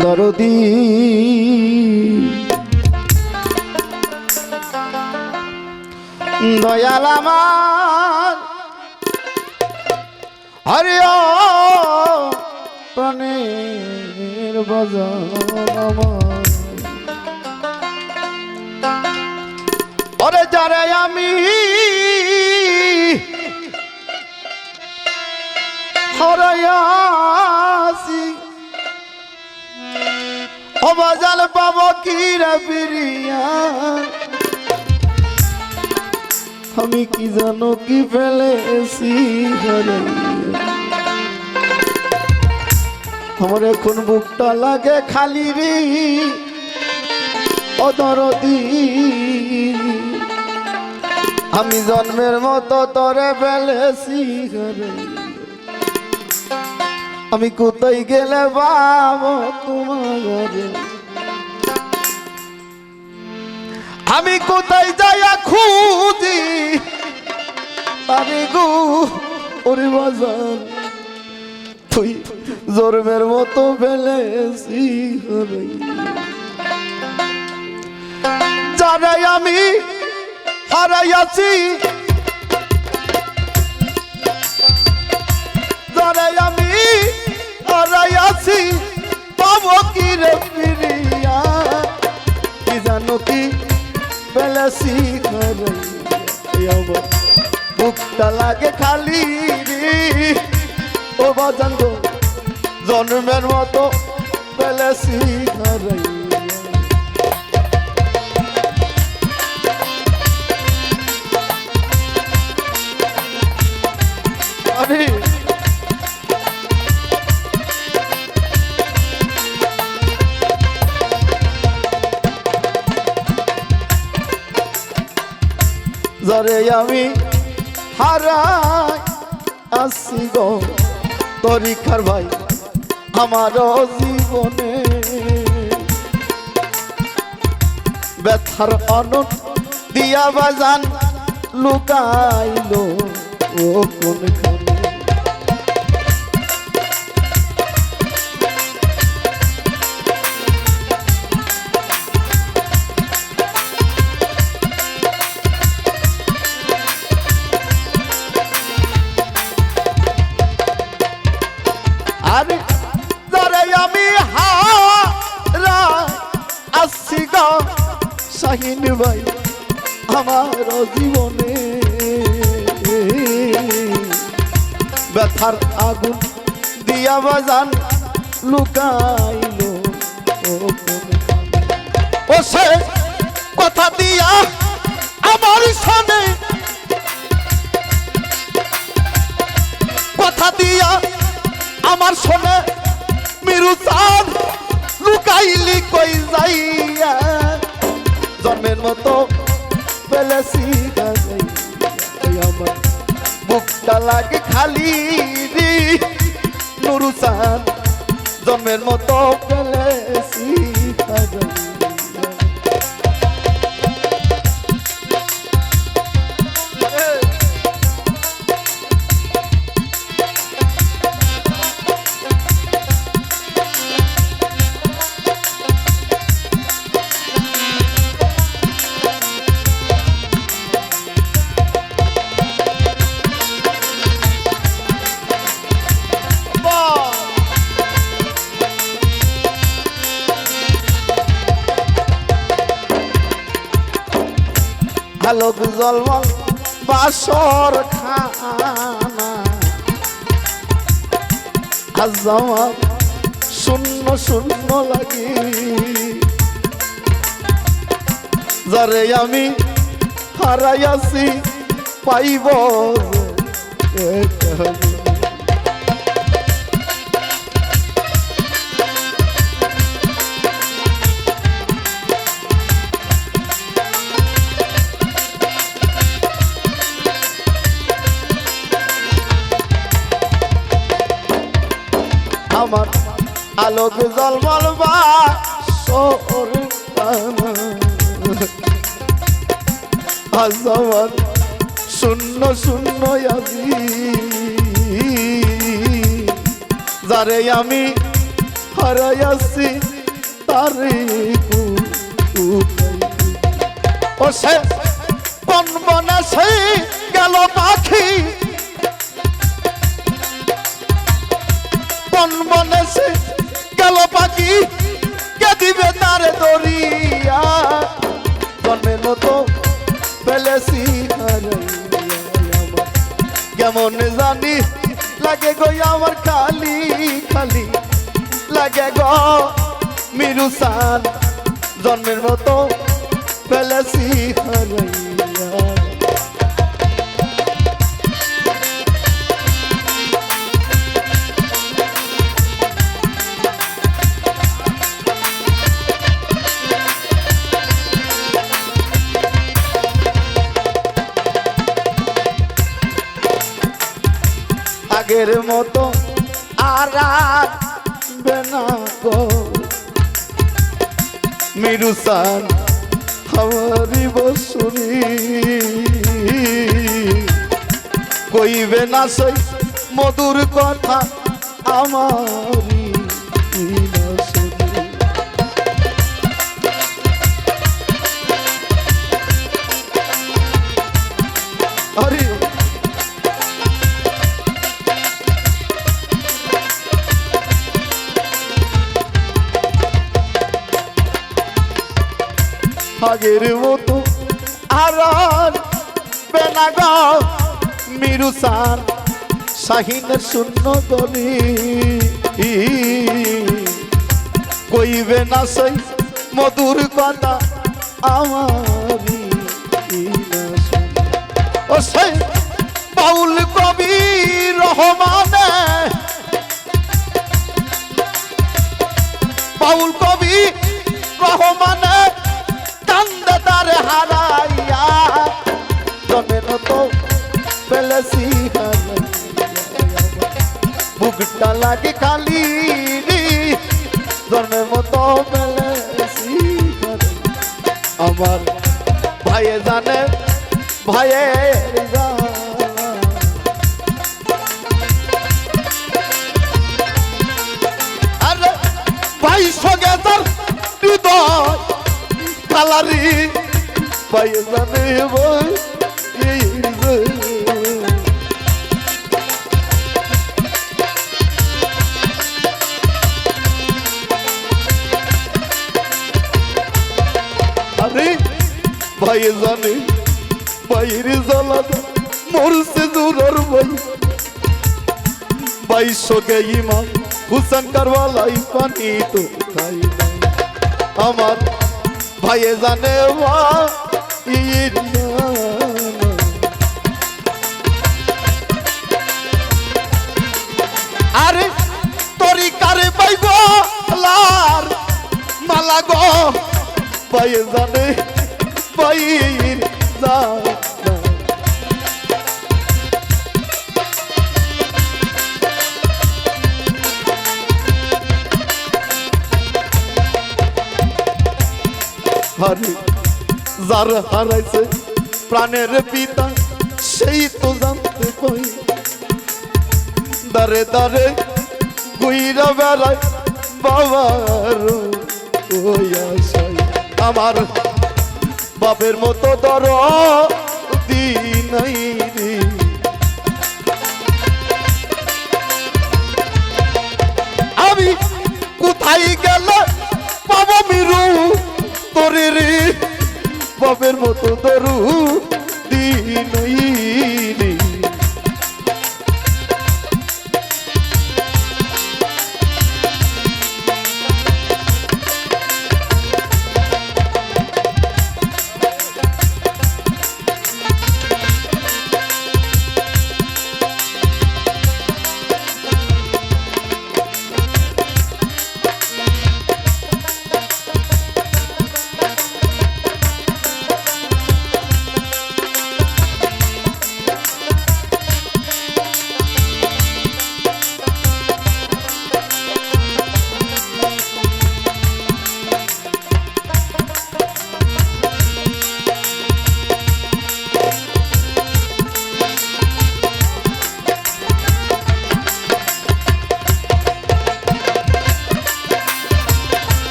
দরদি দয়াল আমার হরিও প্রাণের বাজান আমার ওরে যারে আমি হরাইয়াছি ও বাজাল পাবো কি রে ফিরিয়া আমি কি জানো কি ফেলেছি আমার এখন বুকটা লাগে খালি রে ও দরদি আমি জন্মের মতো তরে ফেলেছি আমি কোথায় গেলে বাবো তোমার আমি কোথায় যাইয়া খুঁজি আমি গো ওরে বাজার তুই জন্মের মতো ফেলেছি যারাই আমি হারাইয়াছি যারাই আমি হারাইয়াছি পাবো কি রে ফিরিয়া কি জানো কি ফেলেছি বুকটা লাগে খালি ও বাজান গো জন্মের মতো ফেলেছি আরে যারে আমি হারাই আসি গো তরিকার ভাই আমার জীবনে ব্যথার অনট দিয়া বাজান লুকাইলো ও কোনখানে আরে যারে আমি হারা আসছি গো শাহিন ভাই আমার জীবনে ব্যথার আগুন দিয়া বাজান লুকাইলো ও সে কথা দিয়া আমার সামনে কথা দিয়া আমার শোনে মিরু চাঁদ লুকাইলি কই যাইয়া জন্মের মতো ফেলেছি আমার বুকটা লাগে খালি রে নুরু চাঁদ জন্মের মতো ফেলেছি আলোক জলমল বাসর খানা আজ আমার শূন্য শূন্য লাগে যারে আমি হারাইয়াছি পাইব আমার আলোক জলমল বাসর আজ আমার শূন্য শূন্য আজি যারে আমি হারাইয়াছি তারে ও সে বন বনে সে গেল পাখি বন বনে সে গেল পাখি কে দিবে তারে দরিয়া জন্মের মতো পেলেছি কেমন জানি লাগে গো আমার খালি খালি লাগে গো মিরুসান জন্মের মতো পেলেছি হারাইয়া আগের মতো আর বেনা গো মিরুসান আমারি বসুরি কইবে না সই মধুর কথা আমারি আরে আগের মতো আর বেনাগা মিরুসান শাহিনের শূন্য গলি কইবে না সেই মধুর কথা আমারি ও সেই বাউল কবি রহমানে বাউল কবি রহমানে কান্দে তারে হারাইয়া জন্মের মতো পেলেছি বুকটা লাগে খালি জন্মের মতো পেলেছি আমার ভাইয়ে জানে ভাইয়ের আরে ভাই সঙ্গে তার হৃদয় কালারি ভাই জানে ভাই আরে ভাই জানে ভাইয়ের জ্বালা মরছে জোর ভাই ভাই সঙ্গে ইমাম হুসেন কারওয়ালাই পানি তো খাই আমার ভাইয়ে জানে আরে তরি কারে পাইব লার মালা গো ভাইয়ে জানে ভাইয়ের হারে যার হারাইছে প্রাণের পিতা সেই তো জানতে পাই দারে দারে গুইরা বেড়ায় বাবার আমার বাপের মতো দর দিনাই রে আমি কোথায় গেলে পাবো মিরু তোরে রে বাপের মতো দরু দিনই রে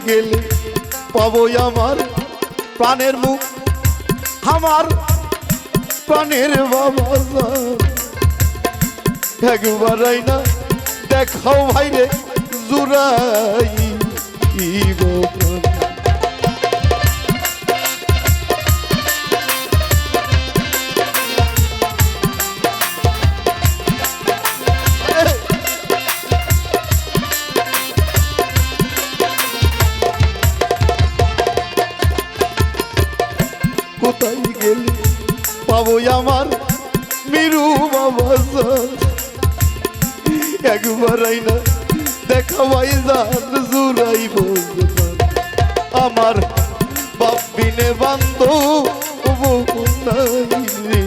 গেলে পাবো আমার প্রাণের মুখ, আমার প্রাণের বাবা জান। একবার আইনা দেখাও ভাইরে জুড়াই প্রাণ। কোথায় গেলে পাবো আমার মিরু বাবা জান। একবার আইনা দেখা ভাই জান জুড়াইব আমার বাপ বিনে বান্ধব নাই রে।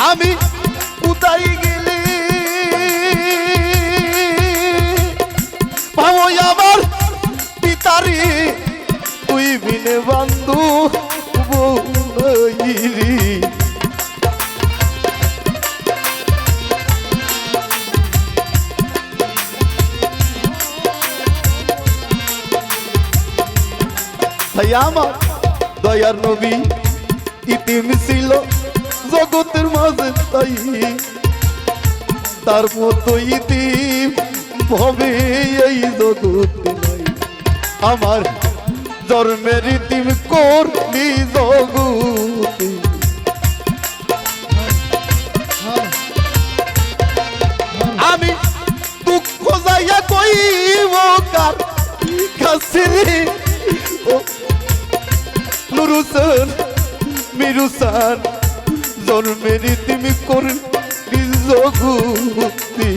আমি কোথায় গেলে পাবো আমার পিতারি, তুই বিনে বান্ধব নাই রে। তাই আমার দয়ার নবী ইতিম ছিল জগতের মাঝে, তাই তার মতো ইতিম হবে এই জগতে নাই। আমার জন্মের ইতিম করলি জগতে, আমি দুঃখ যাইয়া কইব কার কাছে রে। নুরুসান মিরুসান জন্মের তুমি করলি জগতে।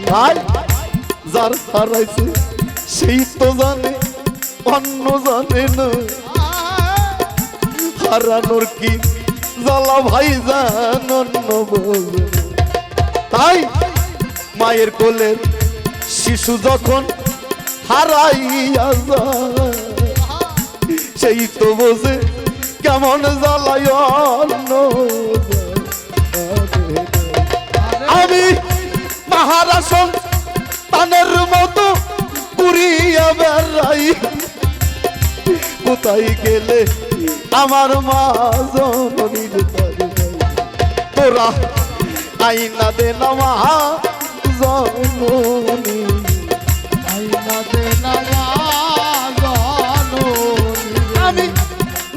ভাই যার হারাইছে সেই তো জানে, অন্য জানে না। হারানোর কি জ্বালা ভাই জান অন্য বোঝে। তাই মায়ের কোলের শিশু যখন হারাইয়া যায়, সেই তো বোঝে কেমন জ্বালায় অন্য। আমি মহারাসন তানের মতো ঘুরিয়া বেড়াই, কোথায় গেলে আমার মা জননীর তোরা আইনা দে না মা জননী, আইনা দে না মা জননী। আমি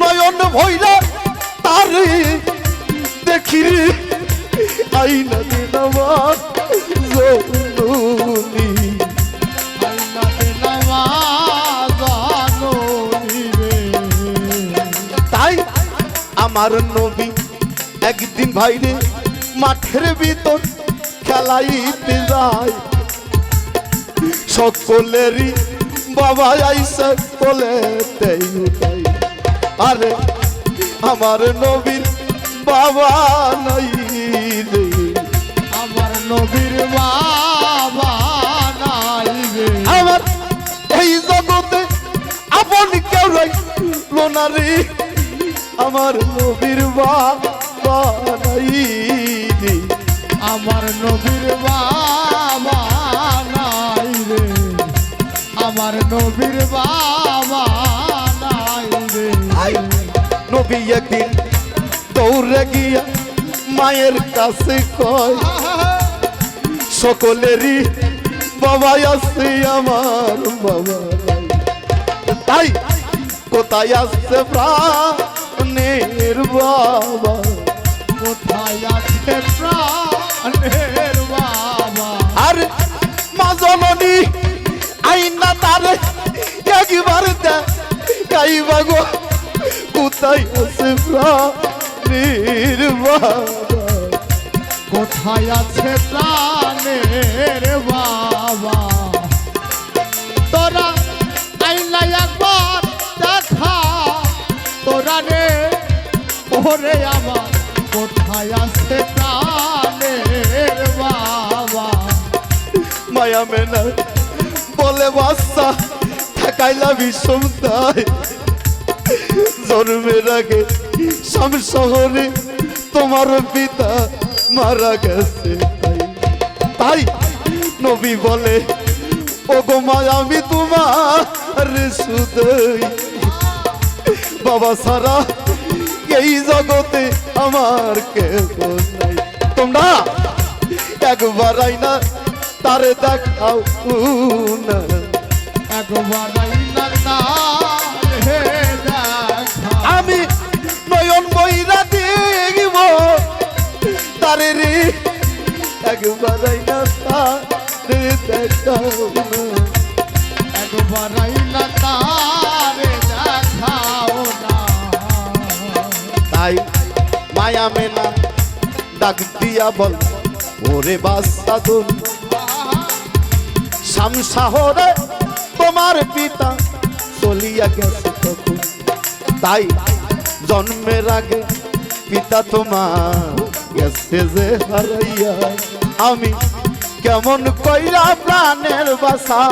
নয়ন ভৈরা তারে দেখি, আইনা দে না মা জননী, আইনা দে না মা জননী রে। তাই আমার নবী একদিন ভাইরে মাঠের ভিতর খেলাইতে যায়, সকলেরই বাবা আইসা কোলেতেই উঠাই। আরে আমার নবীর বাবা নাই রে, আমার নবীর বাবা নাই রে। আমার এই জগতে আপন কেউ রইলো না রে, আমার নবীর বাবা নাই রে, আমার নবীর বাবা নাই রে, আমার নবীর বাবা নাই রে। নবী একদিন দৌড়ে গিয়া মায়ের কাছে কয়, সকলেরই বাবা আছে আমার বাবা নাই। তাই কোথায় আসছে প্রাণের বাবা, কোথায় আছে প্রাণের বাবা। আর মা জননী আইনা তারে একবার দেখাইবা গো, কোথায় আছে প্রাণের বাবা, কোথায় আছে প্রাণের বাবা। তোরা আইনা একবার দেখা, তোরা রে ওরে আমার কোথায় আছে প্রাণের বাবা। মায়া মেনা বলে বাচ্চা কাইলা বিষম তাই জন্মের আগে শাম শহরে তোমার পিতা মারা গেছে তাই নবী বলে ও গো মা আমি তোমার শুধুই বাবা সারা এই জগতে আমার কেউ নাই তোমরা একবার আইনা তারে দেখাও না একবার আইনা তারে দেখাও আমি নয়ন বইরা দেখব তারে রে একবার আইনা তারে দেখাও না একবার আইনা তারে দেখাও না তাই মায়া মেনা ডাক দিয়া বল ওরে বাসাদুন শাম শহরে তোমার পিতা চলিয়া গেছে তখন তাই জন্মের আগে পিতা তোমার গেছে যে হারাইয়া আমি কেমন কইরা প্রাণের বাসা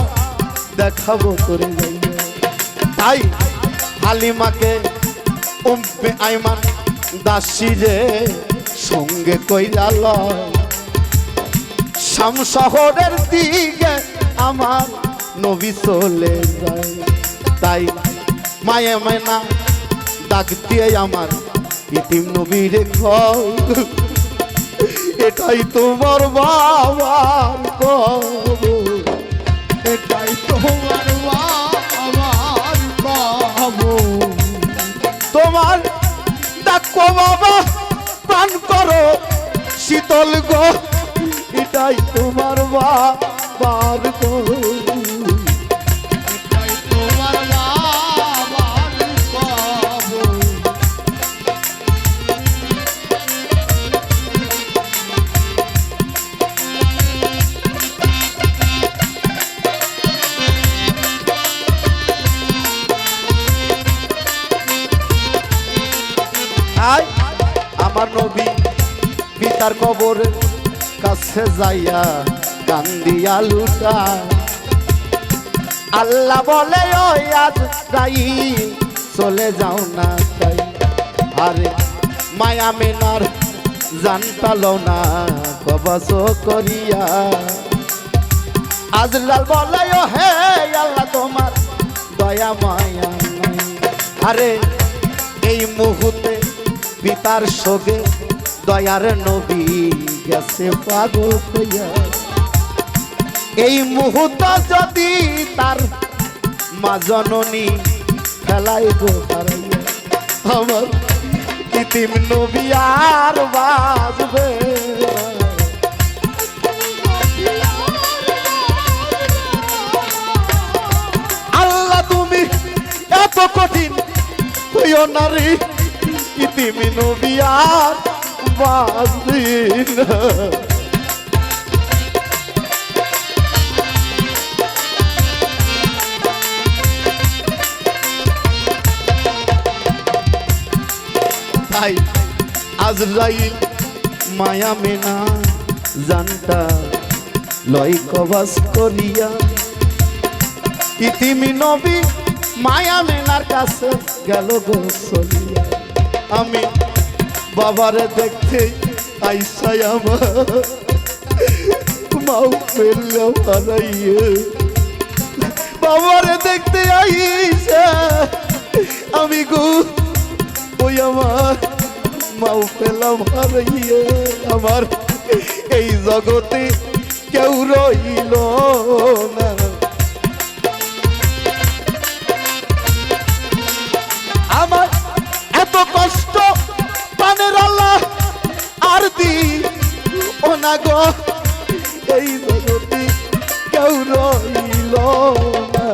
দেখাবো তোরে যাইয়া তাই হালিমাকে উম্মে আইমান দাসী রে সঙ্গে কইরা লয় শাম শহরের দিকে আমার নবী চলে যায় তাই মায়ে মায়না ডাক দিয়ে আমার ইতিম নবী রে এটাই তোমার বাবার কবর এটাই তোমার বাবার কবর তোমার ডাকো বাবা প্রাণ করো শীতল গো এটাই তোমার বাবার এটাই তোমার বাবার কবর আমার নবী পিতার কবর কাছে যাইয়া কান্দিয়া লুটা আল্লাহ বলে ওই আজ তাই চলে যাও না তাই আরে মায়া মেনার জানতালো না কবচ করিয়া আজলাল বলে ও হে আল্লাহ তোমার দয়া মায়া নাই আরে এই মুহূর্তে পিতার শোকে দয়ার নবী গেছে পাগল হইয়া এই মুহূর্ত যদি তার মা জননী ফেলাই গো হারাইয়া আমার ইতিম নবী আর বাজবে আল্লাহ তুমি এত কঠিন হইও নারী ইতিম নবী আর বাজবে না তাই আজরাইল মায়া মেনা জানতা লয় কবাস করিয়া ইতিমি নবী মায়া মেনার কাছে গেল গো চলিয়া আমি বাবারে দেখতে আইসাই আমার মাও ফেললে হারাইয়ে বাবারে দেখতে আইসা আমি গো ওই আমার মাও পেলাম হারাইয়ে আমার এই জগতে কেউ রইল না আমার এত কষ্ট প্রাণের আল্লাহ আর দি ও না গো এই জগতে কেউ রইল না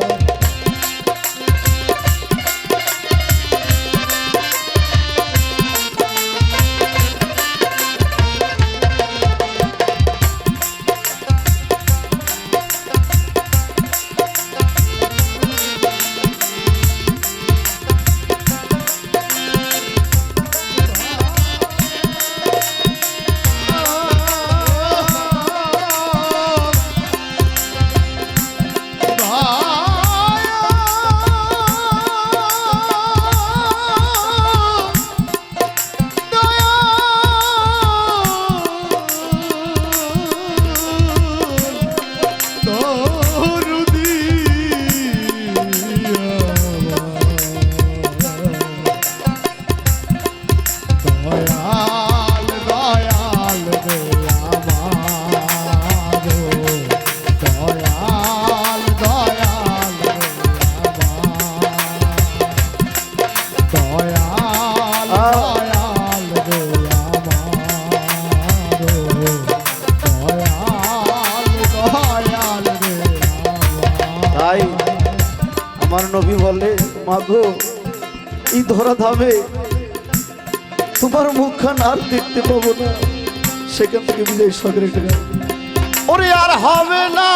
গো এই ধরা ধামে তোমার মুখখান আর দেখতে পাবো না, সেখান থেকে বিজয় সাগরে একটা গান। ওরে আর হবে না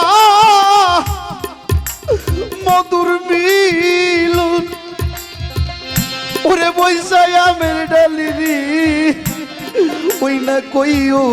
মধুর মিলন, ওরে বৈশাই আমের ডালিরি ওই না কইও